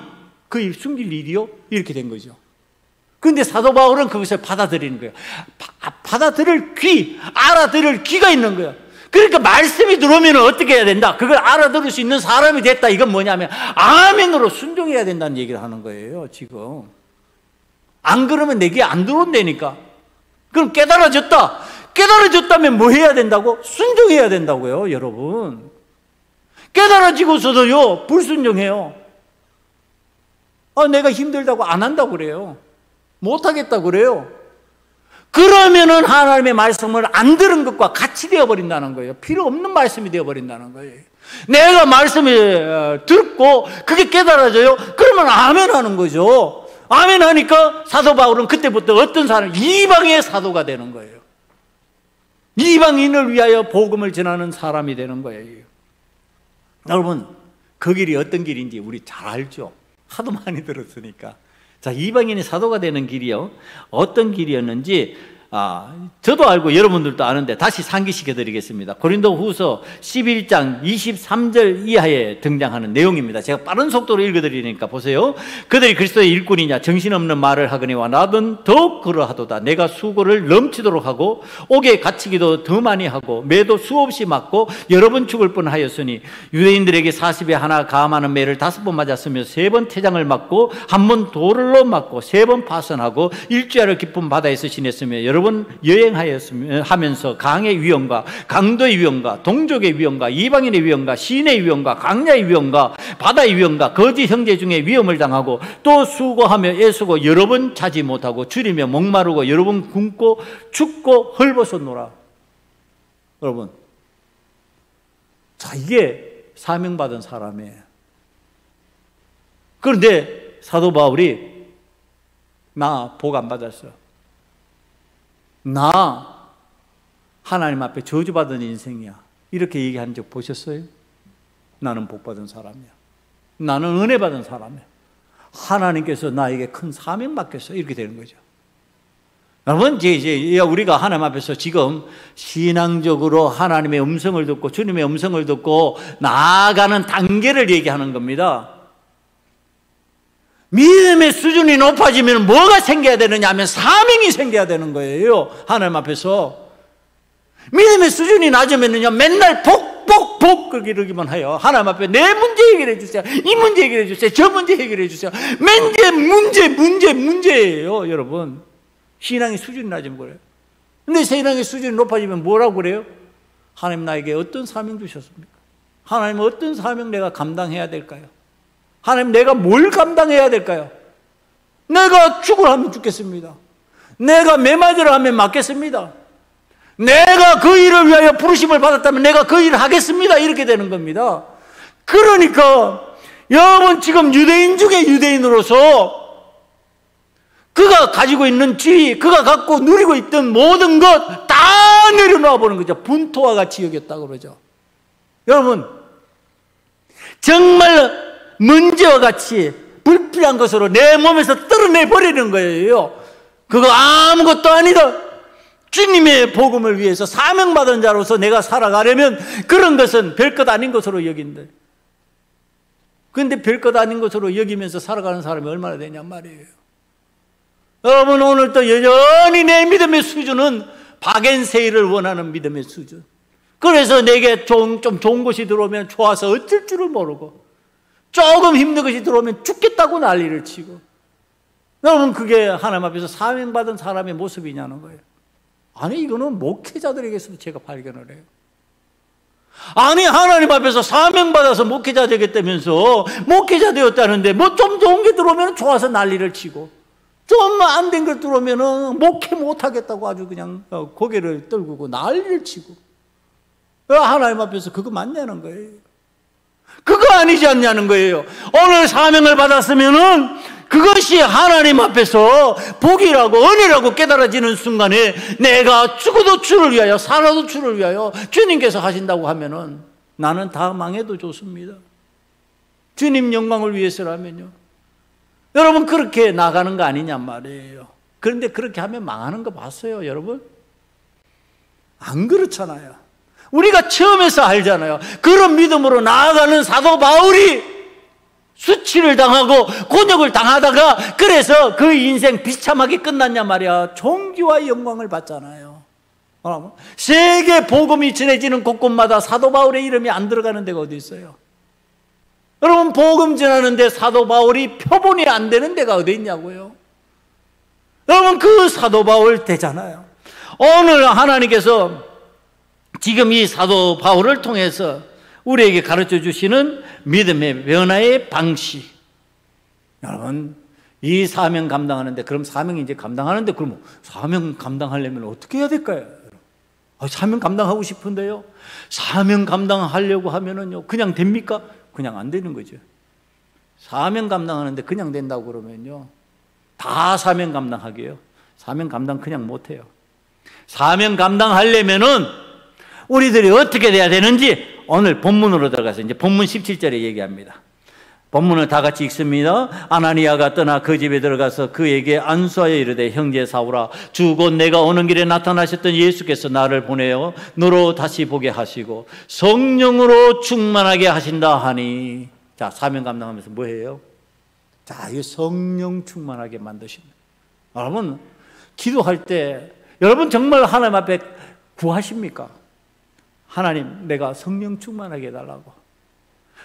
그 숨길 일이요? 이렇게 된 거죠. 그런데 사도 바울은 그것을 받아들이는 거예요. 받아들일 귀, 알아들을 귀가 있는 거예요. 그러니까 말씀이 들어오면 어떻게 해야 된다? 그걸 알아들을 수 있는 사람이 됐다. 이건 뭐냐면 아멘으로 순종해야 된다는 얘기를 하는 거예요, 지금. 안 그러면 내게 안 들어온다니까. 그럼 깨달아졌다. 깨달아졌다면 뭐 해야 된다고? 순종해야 된다고요, 여러분. 깨달아지고서도요, 불순종해요. 내가 힘들다고 안 한다고 그래요. 못하겠다고 그래요. 그러면은 하나님의 말씀을 안 들은 것과 같이 되어버린다는 거예요. 필요 없는 말씀이 되어버린다는 거예요. 내가 말씀을 듣고 그게 깨달아져요? 그러면 아멘 하는 거죠. 아멘 하니까 사도 바울은 그때부터 어떤 사람, 이방의 사도가 되는 거예요. 이방인을 위하여 복음을 전하는 사람이 되는 거예요. 여러분, 그 길이 어떤 길인지 우리 잘 알죠? 하도 많이 들었으니까. 자, 이방인의 사도가 되는 길이요, 어떤 길이었는지 저도 알고 여러분들도 아는데 다시 상기시켜 드리겠습니다. 고린도후서 11장 23절 이하에 등장하는 내용입니다. 제가 빠른 속도로 읽어 드리니까 보세요. 그들이 그리스도의 일꾼이냐 정신없는 말을 하거니와 나는 더욱 그러하도다. 내가 수고를 넘치도록 하고 옥에 갇히기도 더 많이 하고 매도 수없이 맞고 여러 번 죽을 뻔하였으니 유대인들에게 40에 하나 가함하는 매를 5번 맞았으며 3번 태장을 맞고 1번 돌로 맞고 3번 파선하고 일주야를 깊은 바다에서 지냈으며 여러 여러 번 여행하면서 강의 위험과 강도의 위험과 동족의 위험과 이방인의 위험과 시인의 위험과 강야의 위험과 바다의 위험과 거짓 형제 중에 위험을 당하고 또 수고하며 애쓰고 여러 번 자지 못하고 줄이며 목마르고 여러 번 굶고 춥고 헐벗었노라. 여러분, 자, 이게 사명받은 사람이에요. 그런데 사도 바울이 나 복 안 받았어, 나 하나님 앞에 저주받은 인생이야, 이렇게 얘기한 적 보셨어요? 나는 복 받은 사람이야, 나는 은혜 받은 사람이야, 하나님께서 나에게 큰 사명 맡겼어, 이렇게 되는 거죠. 여러분, 이제 우리가 하나님 앞에서 지금 신앙적으로 하나님의 음성을 듣고 주님의 음성을 듣고 나아가는 단계를 얘기하는 겁니다. 믿음의 수준이 높아지면 뭐가 생겨야 되느냐 하면 사명이 생겨야 되는 거예요. 하나님 앞에서 믿음의 수준이 낮으면요 맨날 복 그러기만 해요. 하나님 앞에 내 문제 해결해 주세요, 이 문제 해결해 주세요, 저 문제 해결해 주세요. 문제예요. 여러분, 신앙의 수준이 낮으면 그래요. 근데 신앙의 수준이 높아지면 뭐라고 그래요? 하나님 나에게 어떤 사명 주셨습니까? 하나님 어떤 사명 내가 감당해야 될까요? 하나님 내가 뭘 감당해야 될까요? 내가 죽으라 하면 죽겠습니다. 내가 매맞으라 하면 맞겠습니다. 내가 그 일을 위하여 부르심을 받았다면 내가 그 일을 하겠습니다. 이렇게 되는 겁니다. 그러니까 여러분, 지금 유대인 중에 유대인으로서 그가 가지고 있는 지위, 그가 갖고 누리고 있던 모든 것 다 내려놓아 보는 거죠. 분토와 같이 여겼다고 그러죠. 여러분, 정말 먼지와 같이 불필요한 것으로 내 몸에서 떨어내버리는 거예요. 그거 아무것도 아니다. 주님의 복음을 위해서 사명받은 자로서 내가 살아가려면 그런 것은 별것 아닌 것으로 여긴다. 그런데 별것 아닌 것으로 여기면서 살아가는 사람이 얼마나 되냔 말이에요. 여러분, 오늘 또 여전히 내 믿음의 수준은 박앤세일을 원하는 믿음의 수준. 그래서 내게 좀 좋은 것이 들어오면 좋아서 어쩔 줄을 모르고, 조금 힘든 것이 들어오면 죽겠다고 난리를 치고. 여러분, 그게 하나님 앞에서 사명받은 사람의 모습이냐는 거예요. 아니, 이거는 목회자들에게서도 제가 발견을 해요. 아니, 하나님 앞에서 사명받아서 목회자 되겠다면서 목회자 되었다는데 뭐 좀 좋은 게 들어오면 좋아서 난리를 치고, 좀 안 된 것 들어오면 목회 못하겠다고 아주 그냥 고개를 떨구고 난리를 치고. 하나님 앞에서 그거 맞냐는 거예요. 그거 아니지 않냐는 거예요. 오늘 사명을 받았으면은 그것이 하나님 앞에서 복이라고 은혜라고 깨달아지는 순간에 내가 죽어도 주를 위하여 살아도 주를 위하여 주님께서 하신다고 하면은 나는 다 망해도 좋습니다. 주님 영광을 위해서라면요. 여러분, 그렇게 나가는 거 아니냔 말이에요. 그런데 그렇게 하면 망하는 거 봤어요, 여러분? 안 그렇잖아요. 우리가 처음에서 알잖아요. 그런 믿음으로 나아가는 사도 바울이 수치를 당하고 곤욕을 당하다가 그래서 그 인생 비참하게 끝났냐 말이야. 존귀와 영광을 받잖아요. 세계 복음이 전해지는 곳곳마다 사도 바울의 이름이 안 들어가는 데가 어디 있어요? 여러분, 복음 전하는데 사도 바울이 표본이 안 되는 데가 어디 있냐고요? 여러분, 그 사도 바울 되잖아요. 오늘 하나님께서 지금 이 사도 바울을 통해서 우리에게 가르쳐 주시는 믿음의 변화의 방식. 여러분, 이 사명 감당하는데, 그럼 사명 이제 감당하는데, 그럼 사명 감당하려면 어떻게 해야 될까요? 사명 감당하고 싶은데요. 사명 감당하려고 하면은요, 그냥 됩니까? 그냥 안 되는 거죠. 사명 감당하는데 그냥 된다고 그러면요, 다 사명 감당하게요. 사명 감당 그냥 못해요. 사명 감당하려면은 우리들이 어떻게 돼야 되는지 오늘 본문으로 들어가서 이제 본문 17절에 얘기합니다. 본문을 다 같이 읽습니다. 아나니아가 떠나 그 집에 들어가서 그에게 안수하여 이르되, 형제 사울아, 주 곧 내가 오는 길에 나타나셨던 예수께서 나를 보내어 너로 다시 보게 하시고 성령으로 충만하게 하신다 하니. 자, 사명 감당하면서 뭐예요? 자, 이 성령 충만하게 만드십니다. 여러분, 기도할 때 여러분 정말 하나님 앞에 구하십니까? 하나님, 내가 성령 충만하게 해달라고.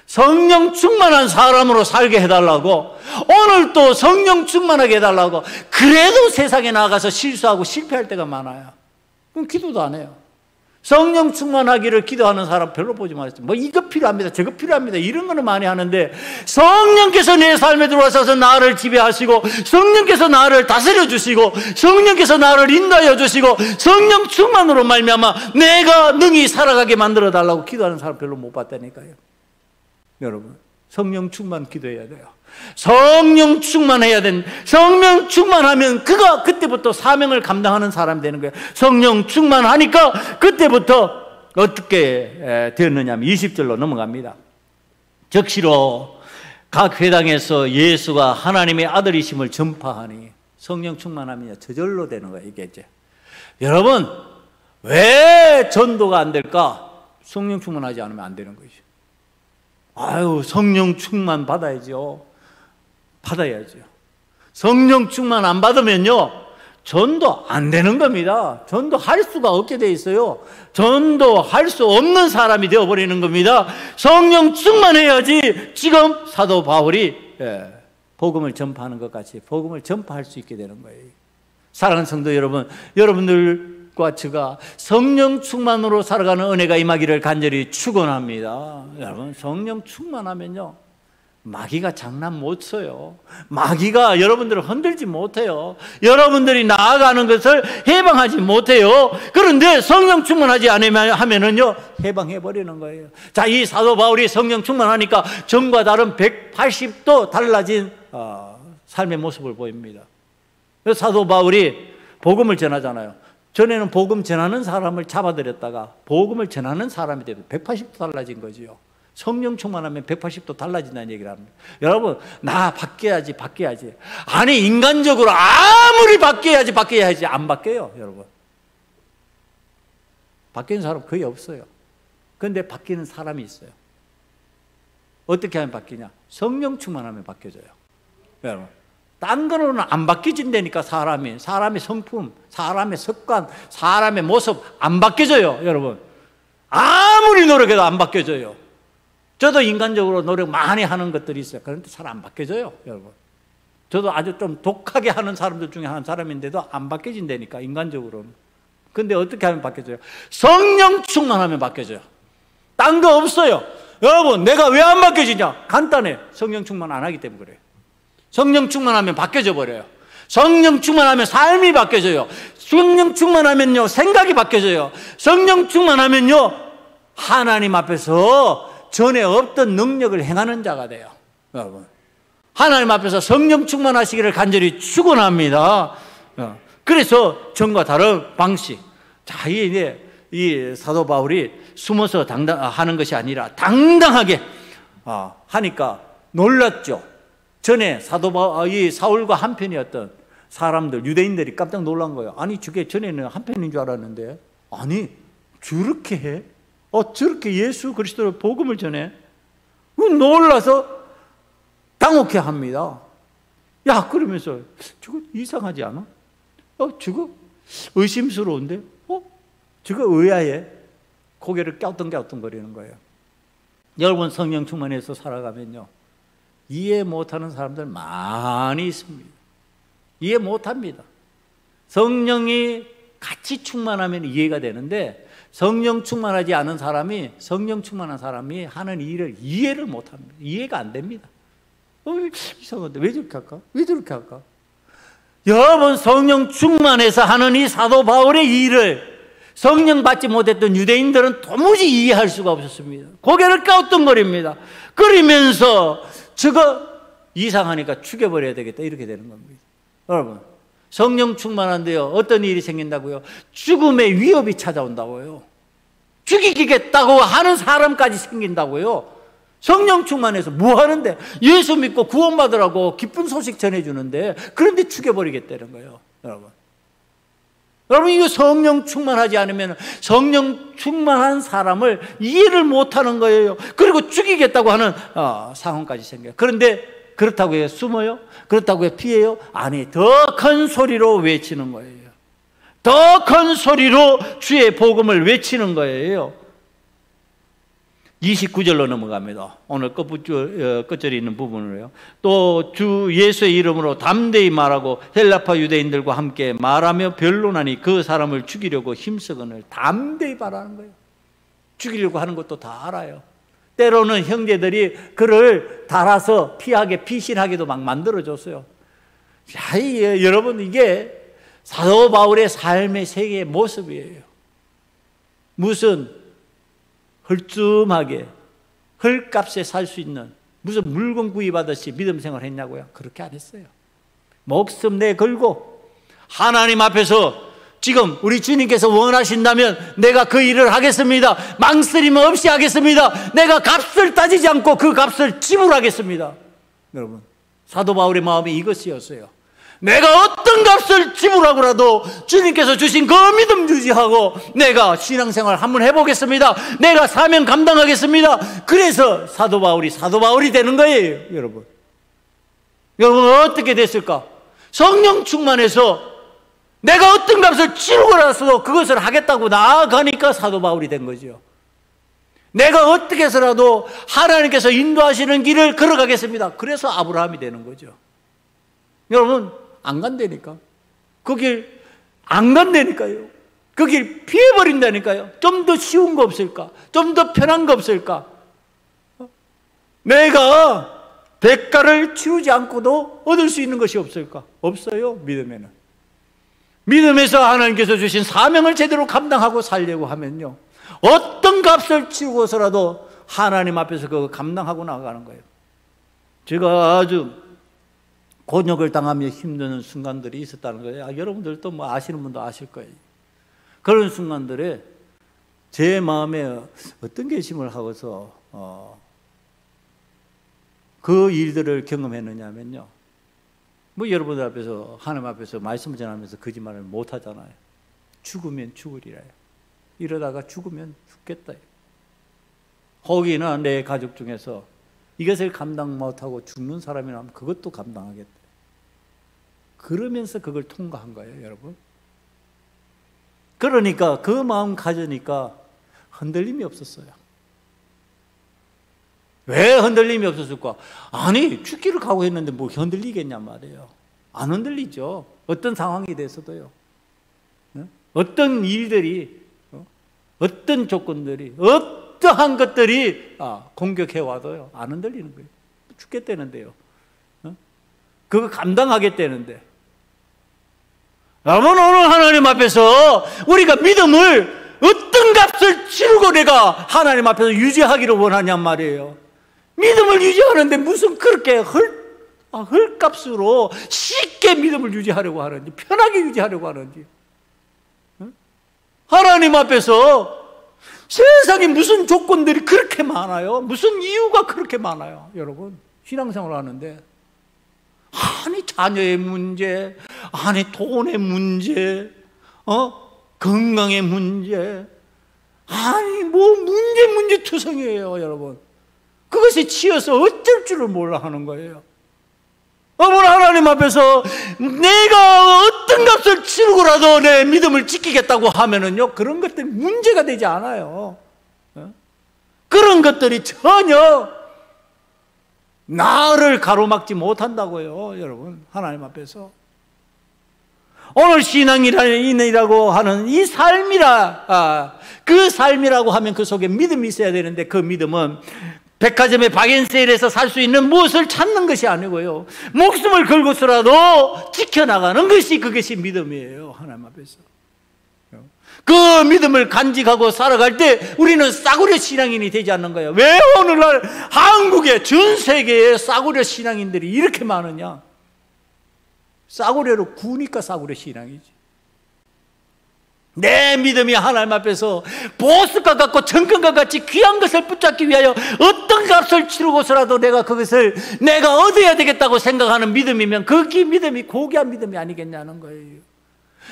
성령 충만한 사람으로 살게 해달라고, 오늘 또 성령 충만하게 해달라고. 그래도 세상에 나가서 실수하고 실패할 때가 많아요. 그럼 기도도 안 해요. 성령 충만하기를 기도하는 사람 별로 보지 마세요. 뭐 이거 필요합니다, 저거 필요합니다, 이런 거는 많이 하는데, 성령께서 내 삶에 들어와서 나를 지배하시고, 성령께서 나를 다스려 주시고, 성령께서 나를 인도하여 주시고, 성령 충만으로 말미암아 내가 능히 살아가게 만들어 달라고 기도하는 사람 별로 못 봤다니까요. 여러분, 성령 충만 기도해야 돼요. 성령 충만해야 된, 성령 충만하면 그가 그때부터 사명을 감당하는 사람이 되는 거예요. 성령 충만하니까 그때부터 어떻게 되었느냐면 20절로 넘어갑니다. 즉시로 각 회당에서 예수가 하나님의 아들이심을 전파하니, 성령 충만하면 저절로 되는 거예요. 이게 이제 여러분, 왜 전도가 안 될까? 성령 충만하지 않으면 안 되는 거죠. 아유, 성령 충만 받아야죠. 받아야죠. 성령 충만 안 받으면요, 전도 안 되는 겁니다. 전도할 수가 없게 돼 있어요. 전도할 수 없는 사람이 되어버리는 겁니다. 성령 충만해야지 지금 사도 바울이 복음을 전파하는 것 같이 복음을 전파할 수 있게 되는 거예요. 사랑하는 성도 여러분, 여러분들과 제가 성령 충만으로 살아가는 은혜가 임하기를 간절히 축원합니다. 여러분, 성령 충만하면요, 마귀가 장난 못 쳐요. 마귀가 여러분들을 흔들지 못해요. 여러분들이 나아가는 것을 해방하지 못해요. 그런데 성령 충만하지 않으면요, 해방해버리는 거예요. 자, 이 사도 바울이 성령 충만하니까 전과 다른 180도 달라진 삶의 모습을 보입니다. 그래서 사도 바울이 복음을 전하잖아요. 전에는 복음 전하는 사람을 잡아들였다가 복음을 전하는 사람이 되면 180도 달라진 거지요. 성령 충만하면 180도 달라진다는 얘기를 합니다. 여러분, 나 바뀌어야지. 아니, 인간적으로 아무리 바뀌어야지 안 바뀌어요, 여러분. 바뀌는 사람 거의 없어요. 그런데 바뀌는 사람이 있어요. 어떻게 하면 바뀌냐? 성령 충만하면 바뀌어져요. 여러분, 딴 거로는 안 바뀌어진다니까. 사람의 성품, 사람의 습관, 사람의 모습 안 바뀌어져요, 여러분. 아무리 노력해도 안 바뀌어져요. 저도 인간적으로 노력 많이 하는 것들이 있어요. 그런데 잘 안 바뀌어져요, 여러분. 저도 아주 좀 독하게 하는 사람들 중에 한 사람인데도 안 바뀌어진다니까, 인간적으로는. 근데 어떻게 하면 바뀌어져요? 성령 충만하면 바뀌어져요. 딴 거 없어요. 여러분, 내가 왜 안 바뀌어지냐? 간단해. 성령 충만 안 하기 때문에 그래요. 성령 충만하면 바뀌어져 버려요. 성령 충만하면 삶이 바뀌어져요. 성령 충만하면요, 생각이 바뀌어져요. 성령 충만하면요, 하나님 앞에서 전에 없던 능력을 행하는 자가 돼요. 여러분, 하나님 앞에서 성령 충만하시기를 간절히 축원합니다. 그래서 전과 다른 방식. 자, 이 사도 바울이 숨어서 하는 것이 아니라 당당하게 하니까 놀랐죠. 전에 이 사울과 한편이었던 사람들, 유대인들이 깜짝 놀란 거예요. 아니, 저게 전에는 한편인 줄 알았는데, 아니, 저렇게 해? 저렇게 예수 그리스도의 복음을 전해? 놀라서 당혹해 합니다. 야, 그러면서 저거 이상하지 않아? 저거 의심스러운데? 저거 의아해? 고개를 갸우뚱갸우뚱거리는 거예요. 여러분, 성령 충만해서 살아가면요, 이해 못하는 사람들 많이 있습니다. 이해 못합니다. 성령이 같이 충만하면 이해가 되는데, 성령 충만하지 않은 사람이, 성령 충만한 사람이 하는 일을 이해를 못합니다. 이해가 안 됩니다. 이상한데 왜 저렇게 할까? 왜 저렇게 할까? 여러분, 성령 충만해서 하는 이 사도 바울의 일을 성령 받지 못했던 유대인들은 도무지 이해할 수가 없었습니다. 고개를 갸우뚱거립니다. 그러면서 저거 이상하니까 죽여버려야 되겠다, 이렇게 되는 겁니다. 여러분, 성령 충만한데요, 어떤 일이 생긴다고요? 죽음의 위협이 찾아온다고요. 죽이겠다고 하는 사람까지 생긴다고요. 성령 충만해서 뭐 하는데? 예수 믿고 구원받으라고 기쁜 소식 전해주는데, 그런데 죽여버리겠다는 거예요, 여러분. 여러분, 이거 성령 충만하지 않으면 성령 충만한 사람을 이해를 못하는 거예요. 그리고 죽이겠다고 하는 상황까지 생겨요. 그런데 그렇다고 해요 숨어요? 그렇다고 해요 피해요? 아니, 더 큰 소리로 외치는 거예요. 더 큰 소리로 주의 복음을 외치는 거예요. 29절로 넘어갑니다. 오늘 끝절이 있는 부분으로요. 또 주 예수의 이름으로 담대히 말하고 헬라파 유대인들과 함께 말하며 변론하니 그 사람을 죽이려고 힘쓰거늘. 담대히 말하는 거예요. 죽이려고 하는 것도 다 알아요. 때로는 형제들이 그를 달아서 피하게, 피신하게도 막 만들어줬어요. 자, 여러분, 이게 사도 바울의 삶의 세계의 모습이에요. 무슨 헐쯤하게 헐값에 살 수 있는 무슨 물건 구입하듯이 믿음 생활을 했냐고요? 그렇게 안 했어요. 목숨 내 걸고 하나님 앞에서 지금 우리 주님께서 원하신다면 내가 그 일을 하겠습니다. 망설임 없이 하겠습니다. 내가 값을 따지지 않고 그 값을 지불하겠습니다. 여러분, 사도 바울의 마음이 이것이었어요. 내가 어떤 값을 지불하고라도 주님께서 주신 그 믿음 유지하고 내가 신앙생활 한번 해보겠습니다. 내가 사명 감당하겠습니다. 그래서 사도 바울이 되는 거예요. 여러분, 어떻게 됐을까? 성령 충만해서 내가 어떤 값을 치르고 나서도 그것을 하겠다고 나아가니까 사도 바울이 된 거죠. 내가 어떻게 해서라도 하나님께서 인도하시는 길을 걸어가겠습니다. 그래서 아브라함이 되는 거죠. 여러분, 안 간다니까. 그 길 안 간다니까요. 그 길 피해버린다니까요. 좀 더 쉬운 거 없을까? 좀 더 편한 거 없을까? 내가 대가를 치르지 않고도 얻을 수 있는 것이 없을까? 없어요. 믿음에는. 믿음에서 하나님께서 주신 사명을 제대로 감당하고 살려고 하면요, 어떤 값을 치르고서라도 하나님 앞에서 그거 감당하고 나가는 거예요. 제가 아주 곤욕을 당하며 힘드는 순간들이 있었다는 거예요. 여러분들도 뭐 아시는 분도 아실 거예요. 그런 순간들에 제 마음에 어떤 결심을 하고서 그 일들을 경험했느냐면요, 뭐 여러분들 앞에서, 하나님 앞에서 말씀을 전하면서 거짓말을 못 하잖아요. 죽으면 죽으리라요. 이러다가 죽으면 죽겠다. 혹이나 내 가족 중에서 이것을 감당 못하고 죽는 사람이라면 그것도 감당하겠다. 그러면서 그걸 통과한 거예요, 여러분. 그러니까 그 마음 가지니까 흔들림이 없었어요. 왜 흔들림이 없었을까? 아니, 죽기를 각오했는데 뭐 흔들리겠냔 말이에요. 안 흔들리죠. 어떤 상황이 돼서도요. 어떤 일들이, 어떤 조건들이, 어떠한 것들이 공격해와도요, 안 흔들리는 거예요. 죽겠다는데요. 그거 감당하겠다는데. 여러분, 오늘 하나님 앞에서 우리가 믿음을 어떤 값을 치르고 내가 하나님 앞에서 유지하기를 원하냔 말이에요. 믿음을 유지하는데 무슨 그렇게 헐값으로 쉽게 믿음을 유지하려고 하는지, 편하게 유지하려고 하는지. 하나님 앞에서 세상에 무슨 조건들이 그렇게 많아요? 무슨 이유가 그렇게 많아요? 여러분, 신앙생활을 하는데, 아니 자녀의 문제, 아니 돈의 문제, 건강의 문제, 아니 뭐 문제 투성이에요, 여러분. 그것이 치여서 어쩔 줄을 몰라 하는 거예요. 어머나, 하나님 앞에서 내가 어떤 값을 치르고라도 내 믿음을 지키겠다고 하면은요, 그런 것들이 문제가 되지 않아요. 그런 것들이 전혀 나를 가로막지 못한다고요, 여러분. 하나님 앞에서. 오늘 신앙이라고 하는 이 삶이라, 그 삶이라고 하면 그 속에 믿음이 있어야 되는데, 그 믿음은 백화점의 박앤세일에서 살 수 있는 무엇을 찾는 것이 아니고요, 목숨을 걸고서라도 지켜나가는 것이, 그것이 믿음이에요, 하나님 앞에서. 그 믿음을 간직하고 살아갈 때 우리는 싸구려 신앙인이 되지 않는 거예요. 왜 오늘날 한국에, 전 세계에 싸구려 신앙인들이 이렇게 많으냐? 싸구려로 구니까 싸구려 신앙이지. 내 믿음이 하나님 앞에서 보석과 같고 정금과 같이 귀한 것을 붙잡기 위하여 어떤 값을 치르고서라도 내가 그것을 내가 얻어야 되겠다고 생각하는 믿음이면 그 믿음이 고귀한 믿음이 아니겠냐는 거예요.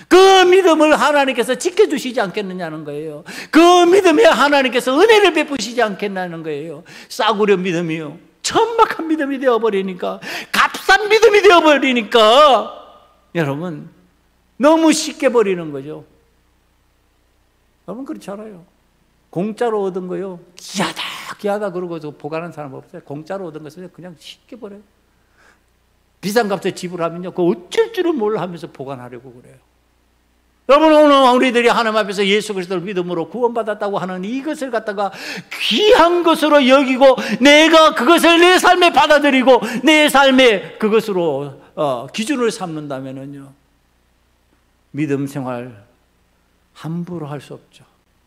그 믿음을 하나님께서 지켜주시지 않겠느냐는 거예요. 그 믿음에 하나님께서 은혜를 베푸시지 않겠냐는 거예요. 싸구려 믿음이요, 천박한 믿음이 되어버리니까, 값싼 믿음이 되어버리니까 여러분 너무 쉽게 버리는 거죠. 여러분 그렇지 않아요? 공짜로 얻은 거요, 귀하다 귀하다 그러고 보관하는 사람 없어요. 공짜로 얻은 것을 그냥 쉽게 버려요. 비싼 값에 지불하면요, 그 어쩔 줄은 몰라 하면서 보관하려고 그래요. 여러분, 오늘 우리들이 하나님 앞에서 예수 그리스도를 믿음으로 구원받았다고 하는 이것을 갖다가 귀한 것으로 여기고 내가 그것을 내 삶에 받아들이고 내 삶에 그것으로 기준을 삼는다면요, 믿음 생활 함부로 할 수 없죠.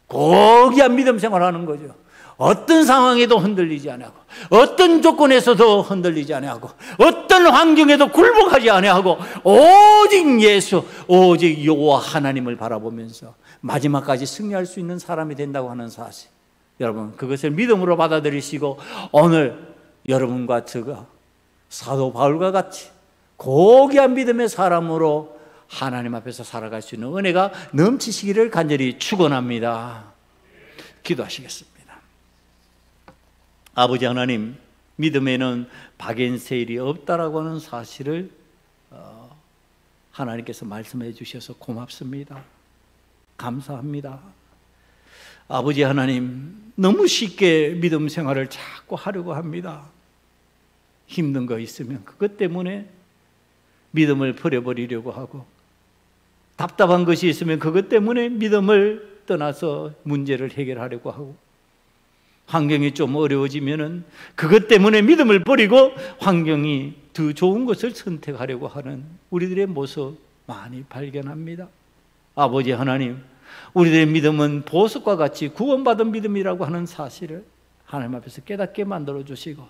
고귀한 믿음 생활하는 거죠. 어떤 상황에도 흔들리지 아니하고, 어떤 조건에서도 흔들리지 아니하고, 어떤 환경에도 굴복하지 아니하고, 오직 예수, 오직 여호와 하나님을 바라보면서 마지막까지 승리할 수 있는 사람이 된다고 하는 사실, 여러분 그것을 믿음으로 받아들이시고 오늘 여러분과 제가 사도 바울과 같이 고귀한 믿음의 사람으로 하나님 앞에서 살아갈 수 있는 은혜가 넘치시기를 간절히 축원합니다. 기도하시겠습니다. 아버지 하나님, 믿음에는 박앤세일이 없다라고 하는 사실을 하나님께서 말씀해 주셔서 고맙습니다. 감사합니다. 아버지 하나님, 너무 쉽게 믿음 생활을 자꾸 하려고 합니다. 힘든 거 있으면 그것 때문에 믿음을 버려버리려고 하고, 답답한 것이 있으면 그것 때문에 믿음을 떠나서 문제를 해결하려고 하고, 환경이 좀 어려워지면은 그것 때문에 믿음을 버리고 환경이 더 좋은 것을 선택하려고 하는 우리들의 모습 많이 발견합니다. 아버지 하나님, 우리들의 믿음은 보석과 같이 구원받은 믿음이라고 하는 사실을 하나님 앞에서 깨닫게 만들어 주시고,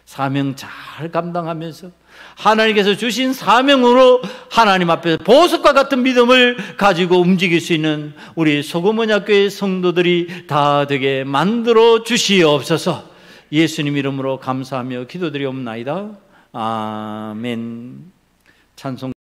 사명 잘 감당하면서 하나님께서 주신 사명으로 하나님 앞에서 보석과 같은 믿음을 가지고 움직일 수 있는 우리 소금언약교회 성도들이 다 되게 만들어 주시옵소서. 예수님 이름으로 감사하며 기도드리옵나이다. 아멘. 찬송.